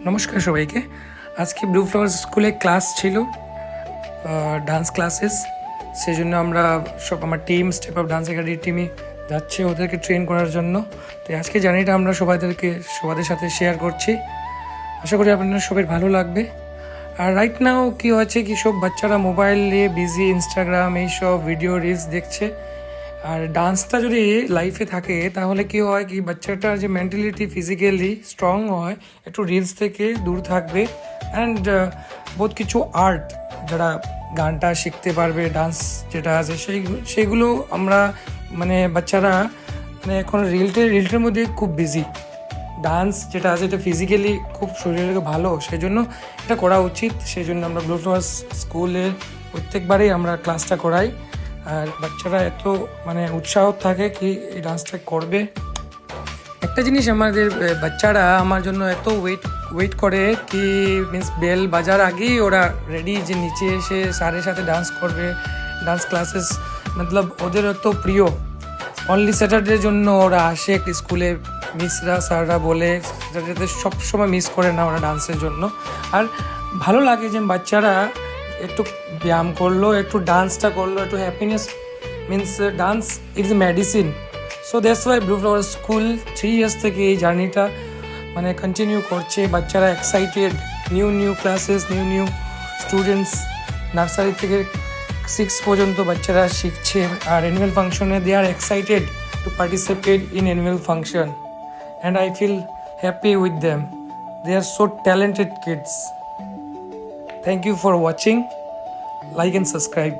নমস্কার সবাইকে। আজকে ব্লু ফ্লাওয়ার স্কুলে ক্লাস ছিল, ডান্স ক্লাসেস। সেজন্য আমরা সব আমার team step up dance academy টিমই যাচ্ছে ওদেরকে ট্রেন করার জন্য। তো আজকে জার্নিটা আমরা সবাদের সাথে শেয়ার করছি। আশা করি আপনাদের সবাই ভালো লাগবে। আর রাইট নাও কী হয়েছে কি, সব বাচ্চারা মোবাইল নিয়ে বিজি, ইনস্টাগ্রাম এইসব ভিডিও রিলস দেখছে। আর ডান্সটা যদি লাইফে থাকে তাহলে কি হয় কি, বাচ্চাটার যে মেন্টালিটি ফিজিক্যালি স্ট্রং হয়, একটু রিলস থেকে দূর থাকবে। অ্যান্ড বহুত কিছু আর্ট, যারা গানটা শিখতে পারবে, ডান্স যেটা আছে সেইগুলো আমরা বাচ্চারা এখন রিলটার মধ্যে খুব বিজি। ডান্স যেটা আছে এটা ফিজিক্যালি খুব শরীরের ভালো, সেই জন্য এটা করা উচিত। সেই জন্য আমরা ব্লু ফ্লাওয়ার স্কুলে প্রত্যেকবারেই আমরা ক্লাসটা করাই। আর বাচ্চারা এত উৎসাহ থাকে কি এই ডান্সটা করবে। একটা জিনিস, আমাদের বাচ্চারা আমার জন্য এত ওয়েট করে কি, মিন্স বেল বাজার আগেই ওরা রেডি, যে নিচে এসে স্যারের সাথে ডান্স করবে। ডান্স ক্লাসেস ওদের এত প্রিয়। অনলি স্যাটারডের জন্য ওরা আসে স্কুলে, মিসরা স্যাররা বলে স্যাটারডেতে সবসময় মিস করে না ওরা ডান্সের জন্য। আর ভালো লাগে যে বাচ্চারা একটু ব্যায়াম করলো, একটু ডান্সটা করলো, একটু happiness, means dance it's a medicine. So that's why blue flower school 3 years থেকে এই জার্নিটা কন্টিনিউ করছে। বাচ্চারা excited, new classes, new students, nursery থেকে 6 পর্যন্ত বাচ্চারা শিখছে। আর অ্যানুয়াল ফাংশনে they are excited to participate in annual function, and I feel happy with them. They are so talented kids. Thank you for watching. Like and subscribe.